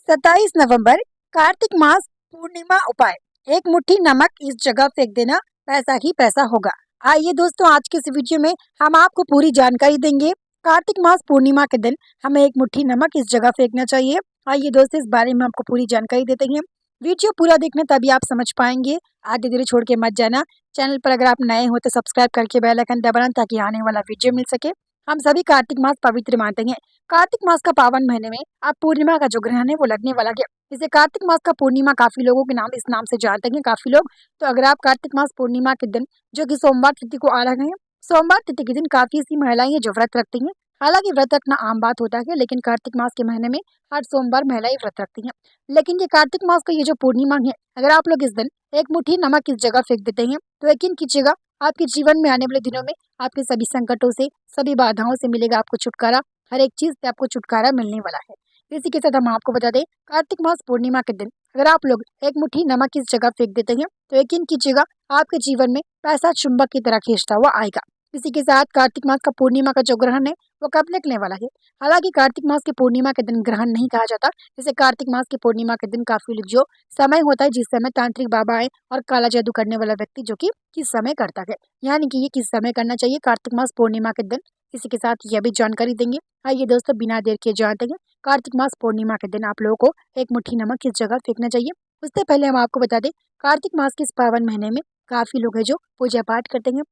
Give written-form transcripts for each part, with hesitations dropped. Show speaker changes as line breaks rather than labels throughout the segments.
27 नवंबर कार्तिक मास पूर्णिमा उपाय। एक मुट्ठी नमक इस जगह फेंक देना, पैसा ही पैसा होगा। आइए दोस्तों, आज के इस वीडियो में हम आपको पूरी जानकारी देंगे। कार्तिक मास पूर्णिमा के दिन हमें एक मुट्ठी नमक इस जगह फेंकना चाहिए। आइए दोस्तों, इस बारे में आपको पूरी जानकारी देते हैं। वीडियो पूरा देखना, तभी आप समझ पाएंगे। आधे धीरे छोड़ के मत जाना। चैनल पर अगर आप नए हो तो सब्सक्राइब करके बेल आइकन दबाना, ताकि आने वाला वीडियो मिल सके। हम सभी कार्तिक मास पवित्र मानते हैं। कार्तिक मास का पावन महीने में अब पूर्णिमा का जो ग्रहण है वो लगने वाला है। इसे कार्तिक मास का पूर्णिमा काफी लोगों के नाम इस नाम से जानते हैं काफी लोग। तो अगर आप कार्तिक मास पूर्णिमा के दिन, जो कि सोमवार तिथि को आ रहे हैं, सोमवार तिथि के दिन काफी ऐसी महिलाएं हैं जो व्रत रखती हैं। हालांकि व्रत रखना आम बात होता है, लेकिन कार्तिक मास के महीने में हर सोमवार महिलाएं व्रत रखती हैं। लेकिन ये कार्तिक मास का ये जो पूर्णिमा है, अगर आप लोग इस दिन एक मुट्ठी नमक इस जगह फेंक देते हैं तो यकीन कीजिएगा, आपके जीवन में आने वाले दिनों में आपके सभी संकटों से, सभी बाधाओं से मिलेगा आपको छुटकारा। हर एक चीज से आपको छुटकारा मिलने वाला है। इसी के साथ हम आपको बता दें, कार्तिक मास पूर्णिमा के दिन अगर आप लोग एक मुट्ठी नमक इस जगह फेंक देते हैं तो यकीन कीजिएगा, आपके जीवन में पैसा चुंबक की तरह खींचता हुआ आएगा। इसी के साथ कार्तिक मास का पूर्णिमा का जो ग्रहण है वो कब निकलने वाला है। हालांकि कार्तिक मास की पूर्णिमा के दिन ग्रहण नहीं कहा जाता। जैसे कार्तिक मास की पूर्णिमा के दिन काफी जो समय होता है, जिस समय तांत्रिक बाबा आए और काला जादू करने वाला व्यक्ति जो कि किस समय करता है, यानी कि ये किस समय करना चाहिए कार्तिक मास पूर्णिमा के दिन, इसी के साथ यह भी जानकारी देंगे। आइए दोस्तों, बिना देर के जानते हैं कार्तिक मास पूर्णिमा के दिन आप लोगों को एक मुट्ठी नमक किस जगह फेंकना चाहिए। उससे पहले हम आपको बता दें, कार्तिक मास के इस पावन महीने में काफी लोग हैं जो पूजा पाठ करते हैं।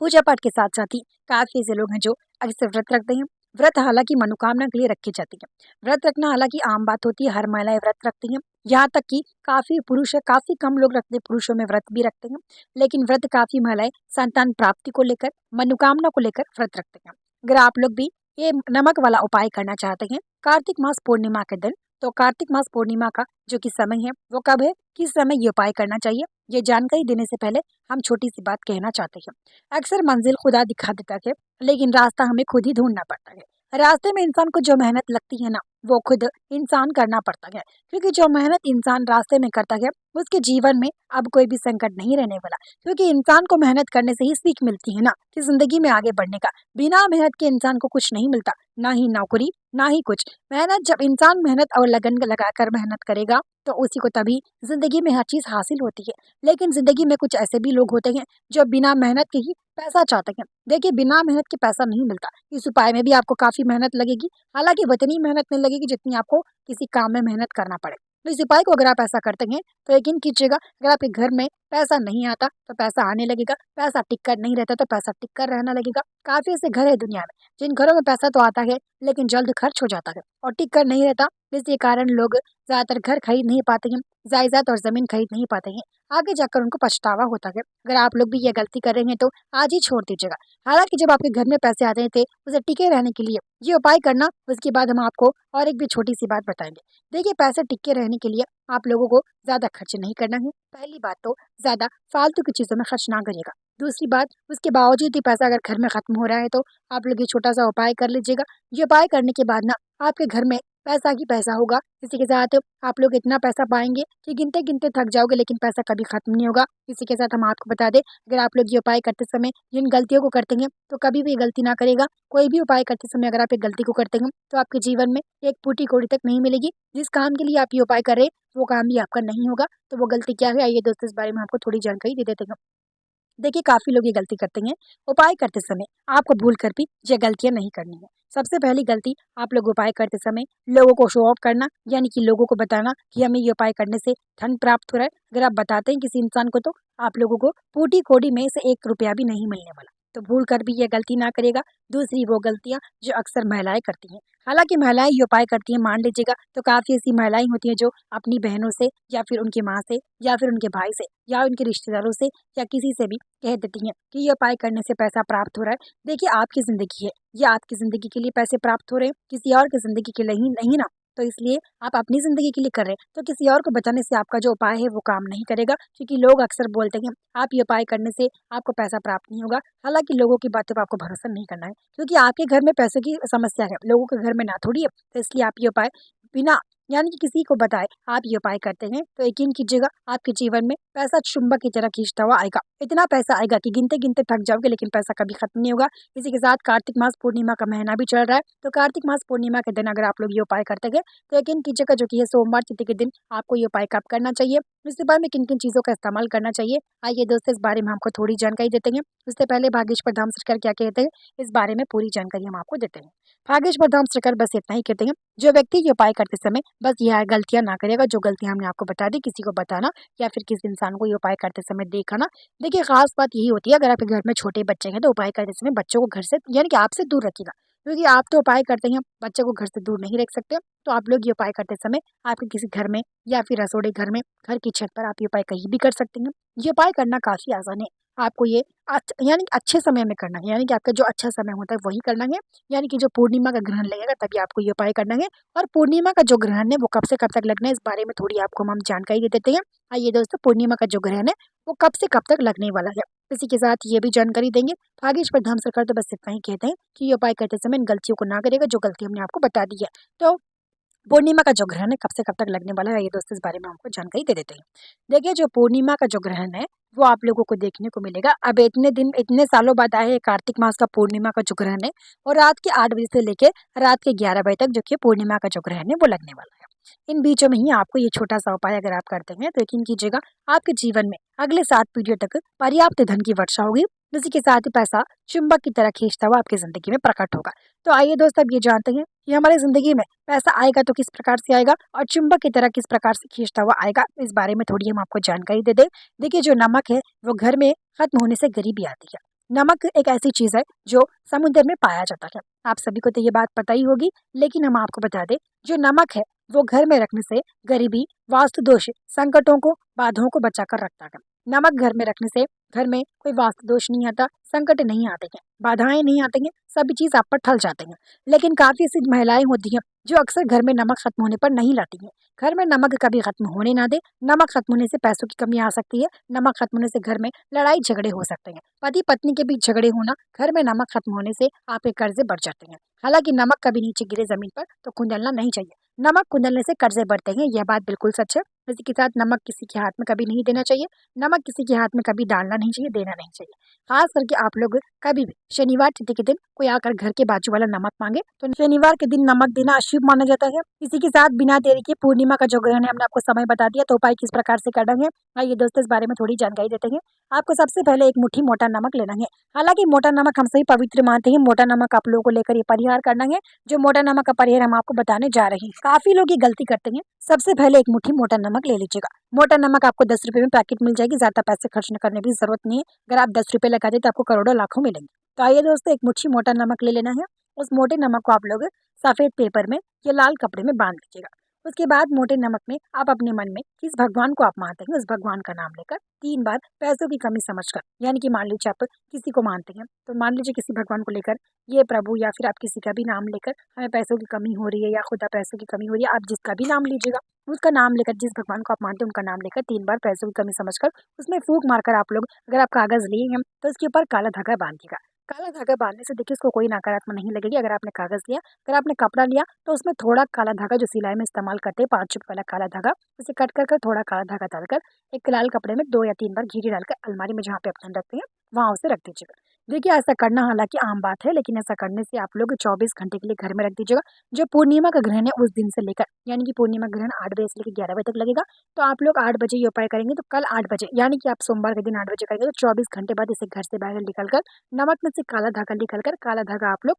पूजा पाठ के साथ साथ ही काफी ऐसे लोग हैं जो अक्सर व्रत रखते हैं। व्रत हालांकि मनोकामना के लिए रखी जाती है। व्रत रखना हालांकि आम बात होती है, हर महिलाएं व्रत रखती हैं। यहाँ तक कि काफी पुरुष है, काफी कम लोग रखते हैं, पुरुषों में व्रत भी रखते हैं। लेकिन व्रत काफी महिलाएं संतान प्राप्ति को लेकर, मनोकामना को लेकर व्रत रखते हैं। अगर आप लोग भी ये नमक वाला उपाय करना चाहते हैं कार्तिक मास पूर्णिमा के दिन, तो कार्तिक मास पूर्णिमा का जो कि समय है वो कब है, किस समय ये उपाय करना चाहिए, ये जानकारी देने से पहले हम छोटी सी बात कहना चाहते हैं। अक्सर मंजिल खुदा दिखा देता है, लेकिन रास्ता हमें खुद ही ढूंढना पड़ता है। रास्ते में इंसान को जो मेहनत लगती है ना, वो खुद इंसान करना पड़ता है। क्योंकि जो मेहनत इंसान रास्ते में करता है, उसके जीवन में अब कोई भी संकट नहीं रहने वाला। क्योंकि इंसान को मेहनत करने से ही सीख मिलती है ना, कि जिंदगी में आगे बढ़ने का। बिना मेहनत के इंसान को कुछ नहीं मिलता, ना ही नौकरी, ना ही कुछ। मेहनत, जब इंसान मेहनत और लगन लगाकर मेहनत करेगा तो उसी को तभी जिंदगी में हर चीज हासिल होती है। लेकिन जिंदगी में कुछ ऐसे भी लोग होते हैं जो बिना मेहनत के ही पैसा चाहते हैं। देखिए, बिना मेहनत के पैसा नहीं मिलता। इस उपाय में भी आपको काफी मेहनत लगेगी। हालांकि उतनी मेहनत नहीं लगेगी जितनी आपको किसी काम में मेहनत करना पड़े। तो इस उपाय को अगर आप ऐसा करते हैं तो यकीन कीजिएगा, अगर आपके घर में पैसा नहीं आता तो पैसा आने लगेगा। पैसा टिक कर नहीं रहता तो पैसा टिक कर रहना लगेगा। काफी ऐसे घर है दुनिया में जिन घरों में पैसा तो आता है, लेकिन जल्द खर्च हो जाता है और टिक कर नहीं रहता। इसी कारण लोग ज्यादातर घर खरीद नहीं पाते हैं, जायदाद और जमीन खरीद नहीं पाते हैं। आगे जाकर उनको पछतावा होता है। अगर आप लोग भी ये गलती कर रहे हैं तो आज ही छोड़ दीजिएगा। हालांकि जब आपके घर में पैसे आते थे, उसे टिके रहने के लिए ये उपाय करना। उसके बाद हम आपको और एक भी छोटी सी बात बताएंगे। देखिए, पैसे टिके रहने के लिए आप लोगों को ज्यादा खर्च नहीं करना है। पहली बात तो ज्यादा फालतू की चीजों में खर्च ना करिएगा। दूसरी बात, उसके बावजूद भी पैसा अगर घर में खत्म हो रहा है तो आप लोग ये छोटा सा उपाय कर लीजिएगा। ये उपाय करने के बाद ना आपके घर में पैसा ही पैसा होगा। इसी के साथ आप लोग इतना पैसा पाएंगे कि गिनते गिनते थक जाओगे, लेकिन पैसा कभी खत्म नहीं होगा। इसी के साथ हम आपको बता दें, अगर आप लोग ये उपाय करते समय जिन गलतियों को करते हैं तो कभी भी ये गलती ना करेगा। कोई भी उपाय करते समय अगर आप एक गलती को करते हैं तो आपके जीवन में एक फूटी कौड़ी तक नहीं मिलेगी। जिस काम के लिए आप ये उपाय कर रहे हैं वो काम भी आपका नहीं होगा। तो वो गलती क्या है, आइए दोस्तों, इस बारे में आपको थोड़ी जानकारी दे देते हैं। देखिए, काफी लोग ये गलती करते हैं। उपाय करते समय आपको भूल कर भी ये गलतियां नहीं करनी है। सबसे पहली गलती, आप लोग उपाय करते समय लोगों को शो ऑफ करना, यानी कि लोगों को बताना कि हमें ये उपाय करने से धन प्राप्त हो रहा है। अगर आप बताते हैं किसी इंसान को तो आप लोगों को फूटी कोड़ी में से 1 रुपया भी नहीं मिलने वाला। तो भूल कर भी ये गलती ना करेगा। दूसरी वो गलतियां जो अक्सर महिलाएं करती हैं, हालांकि महिलाएं ये उपाय करती हैं मान लीजिएगा, तो काफी ऐसी महिलाएं होती हैं जो अपनी बहनों से या फिर उनकी माँ से या फिर उनके भाई से या उनके रिश्तेदारों से या किसी से भी कह देती हैं कि ये उपाय करने से पैसा प्राप्त हो रहा है। देखिए, आपकी जिंदगी है, ये आपकी जिंदगी के लिए पैसे प्राप्त हो रहे हैं, किसी और की जिंदगी के लिए नहीं ना। तो इसलिए आप अपनी जिंदगी के लिए कर रहे हैं, तो किसी और को बताने से आपका जो उपाय है वो काम नहीं करेगा। क्योंकि लोग अक्सर बोलते हैं आप ये उपाय करने से आपको पैसा प्राप्त नहीं होगा। हालांकि लोगों की बातों पर आपको भरोसा नहीं करना है, क्योंकि आपके घर में पैसे की समस्या है, लोगों के घर में ना थोड़ी है। तो इसलिए आप ये उपाय बिना, यानी कि किसी को बताए आप ये उपाय करते हैं तो यकीन कीजिएगा, आपके जीवन में पैसा चुंबक की तरह खींचता हुआ आएगा। इतना पैसा आएगा कि गिनते गिनते थक जाओगे, लेकिन पैसा कभी खत्म नहीं होगा। इसी के साथ कार्तिक मास पूर्णिमा का महीना भी चल रहा है, तो कार्तिक मास पूर्णिमा के दिन अगर आप लोग ये उपाय करते हैं तो यकीन कीजिएगा जो कि ये सोमवार तिथि के दिन आपको ये उपाय कब करना चाहिए, इसके बारे में किन किन चीज़ों का इस्तेमाल करना चाहिए, आइए दोस्तों इस बारे में हमको थोड़ी जानकारी देते हैं। उससे पहले भागेश्वर धाम सरकार क्या कहते हैं, इस बारे में पूरी जानकारी हम आपको देते हैं। भागेश्वर धाम सरकार बस इतना ही कहते हैं, जो व्यक्ति ये उपाय करते समय बस यह गलतियां ना करेगा, जो गलतियां हमने आपको बता दी, किसी को बताना या फिर किसी इंसान को ये उपाय करते समय देखा ना। देखिए खास बात यही होती है, अगर आपके घर में छोटे बच्चे हैं तो उपाय करते समय बच्चों को घर से यानी कि आपसे दूर रखिएगा, क्योंकि आप तो उपाय करते हैं, बच्चे को घर से दूर नहीं रख सकते। तो आप लोग ये उपाय करते समय आपके किसी घर में या फिर रसोड़े घर में, घर की छत पर आप ये उपाय कहीं भी कर सकते हैं। ये उपाय करना काफी आसान है। आपको ये यानी कि अच्छे समय में करना है, यानी कि आपका जो अच्छा समय होता है वही करना है, यानी कि जो पूर्णिमा का ग्रहण लगेगा तभी आपको ये उपाय करना है। और पूर्णिमा का जो ग्रहण है वो कब से कब तक लगना है, इस बारे में थोड़ी आपको हम जानकारी दे देते हैं। आइए दोस्तों, पूर्णिमा का जो ग्रहण है वो कब से कब तक लगने वाला है, इसी के साथ ये भी जानकारी देंगे। भागेश्वर धाम सरकार तो बस इतना ही कहते हैं कि ये उपाय करते समय इन गलतियों को ना करेगा, जो गलती हमने आपको बता दी है। तो पूर्णिमा का जो ग्रहण है कब से कब तक लगने वाला है, ये दोस्तों इस बारे में हमको जानकारी दे देते हैं। देखिए जो पूर्णिमा का जो ग्रहण है वो आप लोगों को देखने को मिलेगा, अब इतने दिन इतने सालों बाद आए है कार्तिक मास का पूर्णिमा का जो ग्रहण है, और रात के 8 बजे से लेकर रात के 11 बजे तक जो कि पूर्णिमा का जो ग्रहण है वो लगने वाला है। इन बीचों में ही आपको ये छोटा सा उपाय अगर आप करते हैं तो यकीन कीजिएगा आपके जीवन में अगले 7 पीढ़ियों तक पर्याप्त धन की वर्षा होगी। इसी के साथ ही पैसा चुंबक की तरह खींचता हुआ आपकी जिंदगी में प्रकट होगा। तो आइए दोस्तों अब ये जानते हैं कि हमारी जिंदगी में पैसा आएगा तो किस प्रकार से आएगा और चुंबक की तरह किस प्रकार से खींचता हुआ आएगा, इस बारे में थोड़ी हम आपको जानकारी दे दें। देखिए जो नमक है वो घर में खत्म होने से गरीबी आती है। नमक एक ऐसी चीज है जो समुद्र में पाया जाता है, आप सभी को तो ये बात पता ही होगी, लेकिन हम आपको बता दें जो नमक है वो घर में रखने से गरीबी, वास्तु दोष, संकटों को, बाधाओं को बचा कर रखता है। नमक घर में रखने से घर में कोई वास्तु दोष नहीं आता, संकट नहीं आते हैं, बाधाएं नहीं आती हैं, सभी चीज आप पर ठल जाते हैं। लेकिन काफी ऐसी महिलाएं होती हैं जो अक्सर घर में नमक खत्म होने पर नहीं लाती हैं। घर में नमक कभी खत्म होने ना दे, नमक खत्म होने से पैसों की कमी आ सकती है, नमक खत्म होने से घर में लड़ाई झगड़े हो सकते हैं, पति पत्नी के बीच झगड़े होना, घर में नमक खत्म होने से आपके कर्जे बढ़ जाते हैं। हालांकि नमक कभी नीचे गिरे जमीन पर तो कुंदलना नहीं चाहिए, नमक कुंदलने से कर्जे बढ़ते हैं, यह बात बिल्कुल सच है। इसी के साथ नमक किसी के हाथ में कभी नहीं देना चाहिए, नमक किसी के हाथ में कभी डालना नहीं चाहिए, देना नहीं चाहिए। खास करके आप लोग कभी भी शनिवार तिथि के दिन कोई आकर घर के बाजू वाला नमक मांगे तो शनिवार के दिन नमक देना अशुभ माना जाता है। इसी के साथ बिना देरी के पूर्णिमा का जो ग्रहण है हमने आपको समय बता दिया, तो उपाय किस प्रकार से करना है आइए दोस्तों इस बारे में थोड़ी जानकारी देते हैं। आपको सबसे पहले एक मुट्ठी मोटा नमक लेना है। हालांकि मोटा नमक हम सभी पवित्र मानते हैं, मोटा नमक आप लोगों को लेकर ये परिहार करना है। जो मोटा नमक का परिहार हम आपको बताने जा रहे हैं, काफी लोग ये गलती करते हैं। सबसे पहले एक मुट्ठी मोटा नमक ले लीजिएगा। मोटा नमक आपको 10 रुपए में पैकेट मिल जाएगी, ज्यादा पैसे खर्च करने की जरूरत नहीं है। अगर आप 10 रुपए लगा दे तो आपको करोड़ों लाखों मिलेंगे। तो आइए दोस्तों एक मुट्ठी मोटा नमक ले लेना है। उस मोटे नमक को आप लोग सफेद पेपर में या लाल कपड़े में बांध लीजिएगा। उसके बाद मोटे नमक में आप अपने मन में किस भगवान को आप मानते हैं उस भगवान का नाम लेकर 3 बार पैसों की कमी समझकर, यानी कि मान लीजिए आप किसी को मानते हैं तो मान लीजिए किसी भगवान को लेकर ये प्रभु, या फिर आप किसी का भी नाम लेकर हमें पैसों की कमी हो रही है या खुदा पैसों की कमी हो रही है, आप जिसका भी नाम लीजिएगा उसका नाम लेकर, जिस भगवान को आप मानते हैं उनका नाम लेकर 3 बार पैसों की कमी समझकर उसमें फूंक मारकर आप लोग, अगर आप कागज लिए हैं तो उसके ऊपर काला धागा बांधिएगा। काला धागा बांधने से देखिए उसको कोई नकारात्मक नहीं लगेगी। अगर आपने कागज लिया, अगर आपने कपड़ा लिया तो उसमें थोड़ा काला धागा जो सिलाई में इस्तेमाल करते हैं 5 रुपए वाला काला धागा, उसे कट कर थोड़ा काला धागा डालकर एक लाल कपड़े में 2 या 3 बार घी डालकर अलमारी में जहाँ पे आप धन रखते हैं वहां उसे रख दीजिएगा। देखिए ऐसा करना हालांकि आम बात है, लेकिन ऐसा करने से आप लोग 24 घंटे के लिए घर में रख दीजिएगा। जो पूर्णिमा का ग्रहण है उस दिन से लेकर, यानी कि पूर्णिमा ग्रहण 8 बजे से लेकर 11 बजे तक लगेगा, तो आप लोग 8 बजे ये उपाय करेंगे तो कल 8 बजे, यानी कि आप सोमवार के दिन 8 बजे करेंगे तो 24 घंटे बाद इसे घर से बाहर निकलकर नमक में से काला धागा निकलकर, काला धागा आप लोग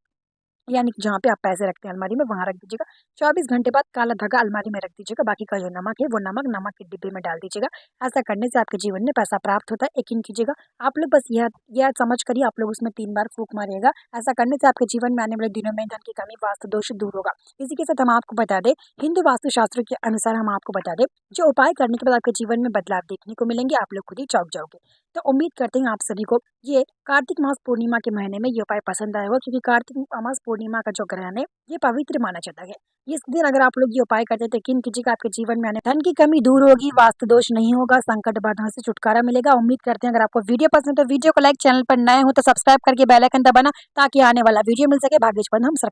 यानी कि जहाँ पे आप पैसे रखते हैं अलमारी में वहां रख दीजिएगा। 24 घंटे बाद काला धागा अलमारी में रख दीजिएगा, बाकी का जो नमक है वो नमक के डिब्बे में डाल दीजिएगा। ऐसा करने से आपके जीवन में पैसा प्राप्त होता है, यकीन कीजिएगा। आप लोग बस यह समझ करिए आप लोग उसमें 3 बार फूंक मारिएगा। ऐसा करने से आपके जीवन में आने वाले दिनों में धन की कमी, वास्तु दोष दूर होगा। इसी के साथ हम आपको बता दें, हिंदू वास्तु शास्त्रों के अनुसार हम आपको बता दें, जो उपाय करने के बाद आपके जीवन में बदलाव देखने को मिलेंगे, आप लोग खुद ही चौंक जाओगे। तो उम्मीद करते हैं आप सभी को ये कार्तिक मास पूर्णिमा के महीने में ये उपाय पसंद आया होगा, क्योंकि कार्तिक मास पूर्णिमा का जो ग्रहण है ये पवित्र माना जाता है। इस दिन अगर आप लोग ये उपाय करते हैं तो यकीन कीजिएगा आपके जीवन में आने धन की कमी दूर होगी, वास्तु दोष नहीं होगा, संकट बाधाओं से छुटकारा मिलेगा। उम्मीद करते हैं अगर आपको वीडियो पसंद है तो वीडियो को लाइक, चैनल पर नए हो तो सब्सक्राइब करके बेल आइकन दबाना ताकि आने वाला वीडियो मिल सके भाग्येश्वर धाम सरकार।